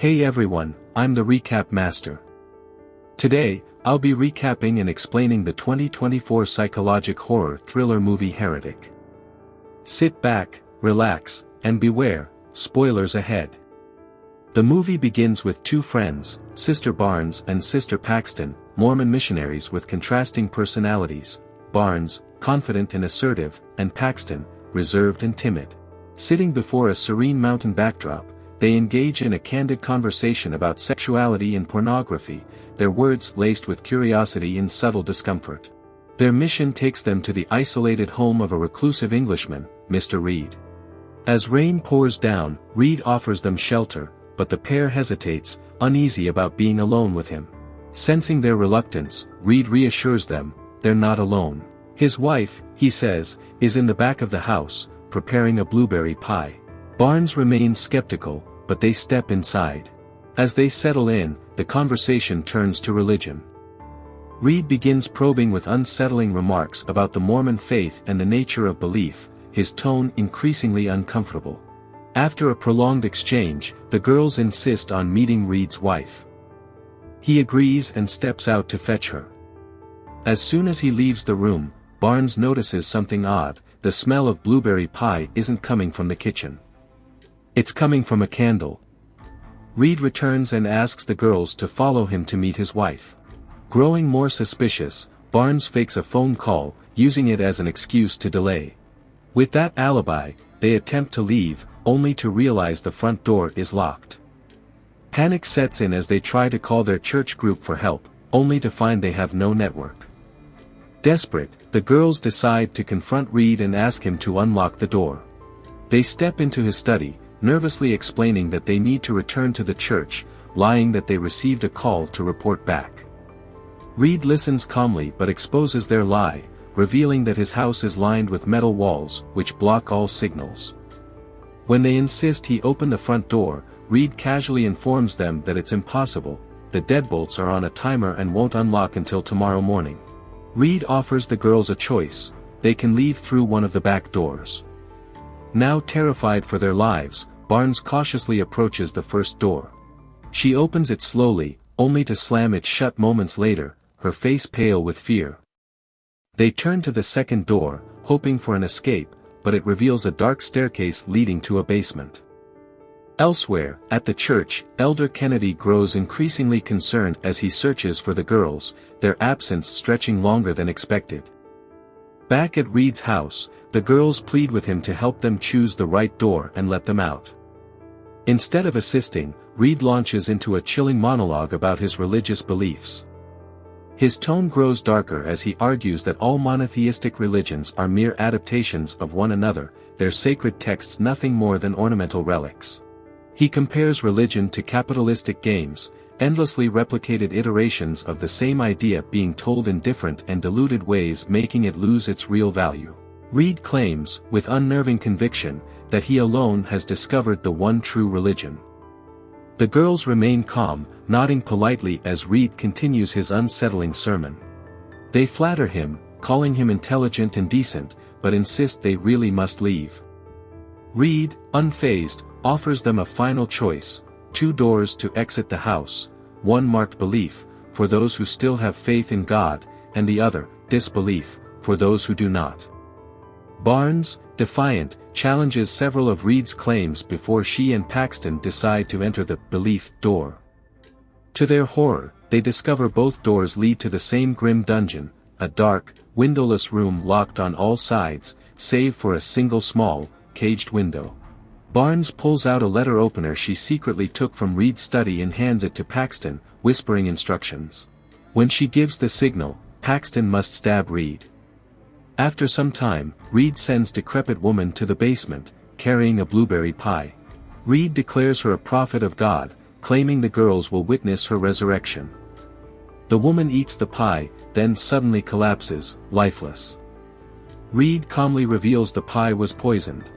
Hey everyone, I'm the Recap Master. Today, I'll be recapping and explaining the 2024 psychological horror thriller movie Heretic. Sit back, relax, and beware, spoilers ahead. The movie begins with two friends, Sister Barnes and Sister Paxton, Mormon missionaries with contrasting personalities, Barnes, confident and assertive, and Paxton, reserved and timid. Sitting before a serene mountain backdrop, they engage in a candid conversation about sexuality and pornography, their words laced with curiosity and subtle discomfort. Their mission takes them to the isolated home of a reclusive Englishman, Mr. Reed. As rain pours down, Reed offers them shelter, but the pair hesitates, uneasy about being alone with him. Sensing their reluctance, Reed reassures them, they're not alone. His wife, he says, is in the back of the house, preparing a blueberry pie. Barnes remains skeptical, but they step inside. As they settle in, the conversation turns to religion. Reed begins probing with unsettling remarks about the Mormon faith and the nature of belief, his tone increasingly uncomfortable. After a prolonged exchange, the girls insist on meeting Reed's wife. He agrees and steps out to fetch her. As soon as he leaves the room, Barnes notices something odd. The smell of blueberry pie isn't coming from the kitchen. It's coming from a candle. Reed returns and asks the girls to follow him to meet his wife. Growing more suspicious, Barnes fakes a phone call, using it as an excuse to delay. With that alibi, they attempt to leave, only to realize the front door is locked. Panic sets in as they try to call their church group for help, only to find they have no network. Desperate, the girls decide to confront Reed and ask him to unlock the door. They step into his study, nervously explaining that they need to return to the church, lying that they received a call to report back. Reed listens calmly but exposes their lie, revealing that his house is lined with metal walls, which block all signals. When they insist he open the front door, Reed casually informs them that it's impossible, the deadbolts are on a timer and won't unlock until tomorrow morning. Reed offers the girls a choice: they can leave through one of the back doors. Now terrified for their lives, Barnes cautiously approaches the first door. She opens it slowly, only to slam it shut moments later, her face pale with fear. They turn to the second door, hoping for an escape, but it reveals a dark staircase leading to a basement. Elsewhere, at the church, Elder Kennedy grows increasingly concerned as he searches for the girls, their absence stretching longer than expected. Back at Reed's house, the girls plead with him to help them choose the right door and let them out. Instead of assisting, Reed launches into a chilling monologue about his religious beliefs. His tone grows darker as he argues that all monotheistic religions are mere adaptations of one another, their sacred texts nothing more than ornamental relics. He compares religion to capitalistic games, endlessly replicated iterations of the same idea being told in different and diluted ways, making it lose its real value. Reed claims, with unnerving conviction, that he alone has discovered the one true religion. The girls remain calm, nodding politely as Reed continues his unsettling sermon. They flatter him, calling him intelligent and decent, but insist they really must leave. Reed, unfazed, offers them a final choice: two doors to exit the house, one marked belief, for those who still have faith in God, and the other, disbelief, for those who do not. Barnes, defiant, challenges several of Reed's claims before she and Paxton decide to enter the belief door. To their horror, they discover both doors lead to the same grim dungeon, a dark, windowless room locked on all sides, save for a single small, caged window. Barnes pulls out a letter opener she secretly took from Reed's study and hands it to Paxton, whispering instructions. When she gives the signal, Paxton must stab Reed. After some time, Reed sends decrepit woman to the basement, carrying a blueberry pie. Reed declares her a prophet of God, claiming the girls will witness her resurrection. The woman eats the pie, then suddenly collapses, lifeless. Reed calmly reveals the pie was poisoned.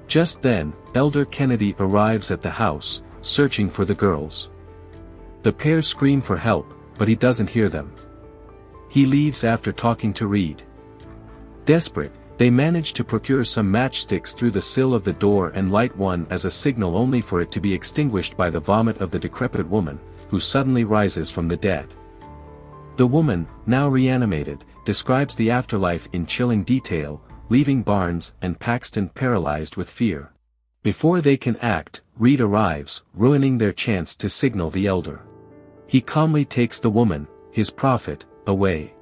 Just then, Elder Kennedy arrives at the house, searching for the girls. The pair scream for help, but he doesn't hear them. He leaves after talking to Reed. Desperate, They manage to procure some matchsticks through the sill of the door and light one as a signal, only for it to be extinguished by the vomit of the decrepit woman, who suddenly rises from the dead. The woman, now reanimated, describes the afterlife in chilling detail, leaving Barnes and Paxton paralyzed with fear. Before they can act, Reed arrives, ruining their chance to signal the elder. He calmly takes the woman, his prophet, away.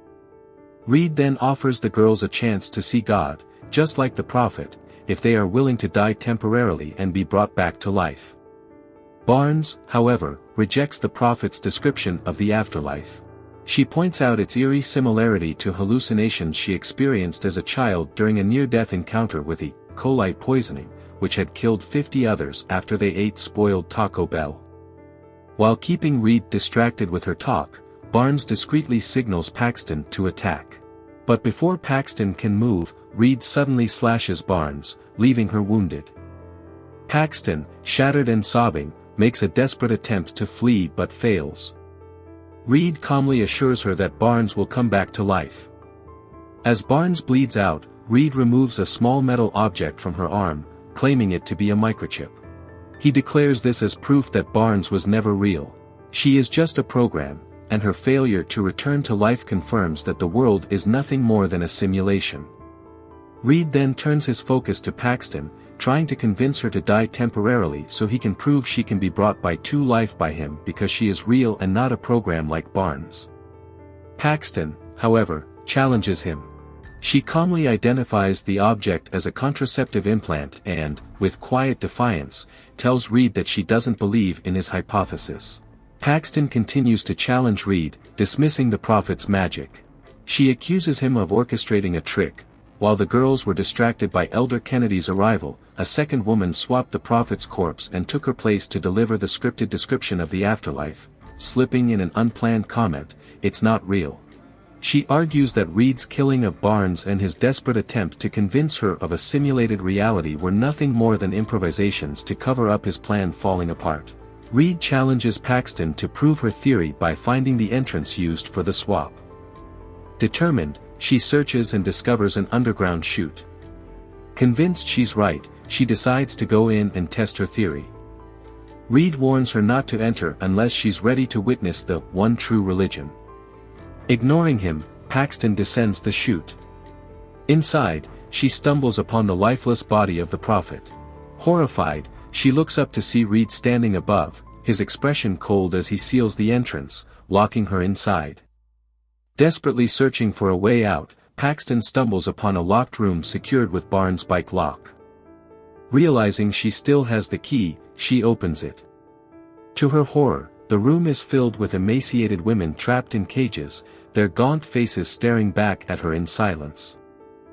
Reed then offers the girls a chance to see God, just like the prophet, if they are willing to die temporarily and be brought back to life. Barnes, however, rejects the prophet's description of the afterlife. She points out its eerie similarity to hallucinations she experienced as a child during a near-death encounter with E. coli poisoning, which had killed 50 others after they ate spoiled Taco Bell. While keeping Reed distracted with her talk, Barnes discreetly signals Paxton to attack. But before Paxton can move, Reed suddenly slashes Barnes, leaving her wounded. Paxton, shattered and sobbing, makes a desperate attempt to flee but fails. Reed calmly assures her that Barnes will come back to life. As Barnes bleeds out, Reed removes a small metal object from her arm, claiming it to be a microchip. He declares this as proof that Barnes was never real. She is just a program, and her failure to return to life confirms that the world is nothing more than a simulation. Reed then turns his focus to Paxton, trying to convince her to die temporarily so he can prove she can be brought back to life by him because she is real and not a program like Barnes. Paxton, however, challenges him. She calmly identifies the object as a contraceptive implant and, with quiet defiance, tells Reed that she doesn't believe in his hypothesis. Paxton continues to challenge Reed, dismissing the prophet's magic. She accuses him of orchestrating a trick. While the girls were distracted by Elder Kennedy's arrival, a second woman swapped the prophet's corpse and took her place to deliver the scripted description of the afterlife, slipping in an unplanned comment, "It's not real." She argues that Reed's killing of Barnes and his desperate attempt to convince her of a simulated reality were nothing more than improvisations to cover up his plan falling apart. Reed challenges Paxton to prove her theory by finding the entrance used for the swap. Determined, she searches and discovers an underground chute. Convinced she's right, she decides to go in and test her theory. Reed warns her not to enter unless she's ready to witness the one true religion. Ignoring him, Paxton descends the chute. Inside, she stumbles upon the lifeless body of the prophet. Horrified, she looks up to see Reed standing above, his expression cold as he seals the entrance, locking her inside. Desperately searching for a way out, Paxton stumbles upon a locked room secured with Barnes' bike lock. Realizing she still has the key, she opens it. To her horror, the room is filled with emaciated women trapped in cages, their gaunt faces staring back at her in silence.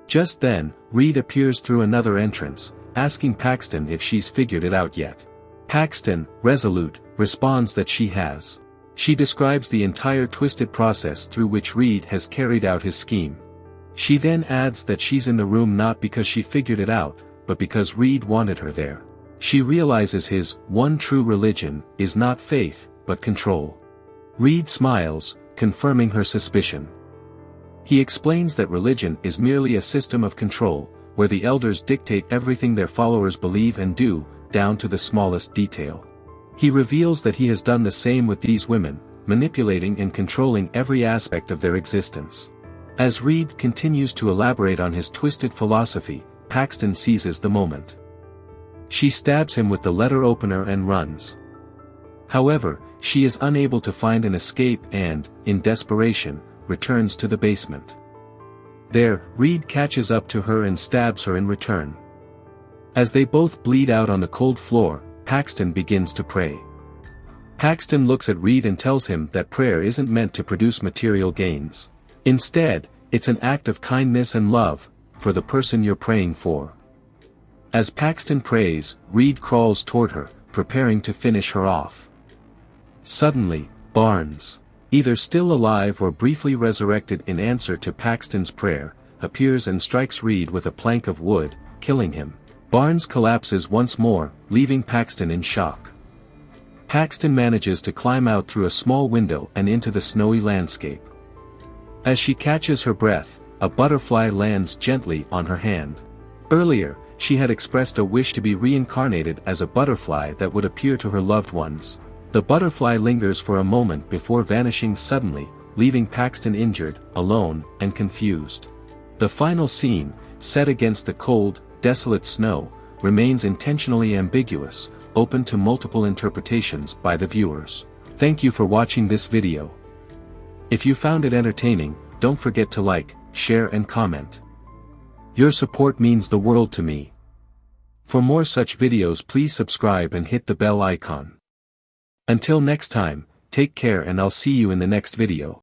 Just then, Reed appears through another entrance, asking Paxton if she's figured it out yet. Paxton, resolute, responds that she has. She describes the entire twisted process through which Reed has carried out his scheme. She then adds that she's in the room not because she figured it out, but because Reed wanted her there. She realizes his one true religion is not faith, but control. Reed smiles, confirming her suspicion. He explains that religion is merely a system of control, where the elders dictate everything their followers believe and do, down to the smallest detail. He reveals that he has done the same with these women, manipulating and controlling every aspect of their existence. As Reed continues to elaborate on his twisted philosophy, Paxton seizes the moment. She stabs him with the letter opener and runs. However, she is unable to find an escape and, in desperation, returns to the basement. There, Reed catches up to her and stabs her in return. As they both bleed out on the cold floor, Paxton begins to pray. Paxton looks at Reed and tells him that prayer isn't meant to produce material gains. Instead, it's an act of kindness and love, for the person you're praying for. As Paxton prays, Reed crawls toward her, preparing to finish her off. Suddenly, Barnes, either still alive or briefly resurrected in answer to Paxton's prayer, appears and strikes Reed with a plank of wood, killing him. Barnes collapses once more, leaving Paxton in shock. Paxton manages to climb out through a small window and into the snowy landscape. As she catches her breath, a butterfly lands gently on her hand. Earlier, she had expressed a wish to be reincarnated as a butterfly that would appear to her loved ones. The butterfly lingers for a moment before vanishing suddenly, leaving Paxton injured, alone, and confused. The final scene, set against the cold, desolate snow, remains intentionally ambiguous, open to multiple interpretations by the viewers. Thank you for watching this video. If you found it entertaining, don't forget to like, share and comment. Your support means the world to me. For more such videos, please subscribe and hit the bell icon. Until next time, take care and I'll see you in the next video.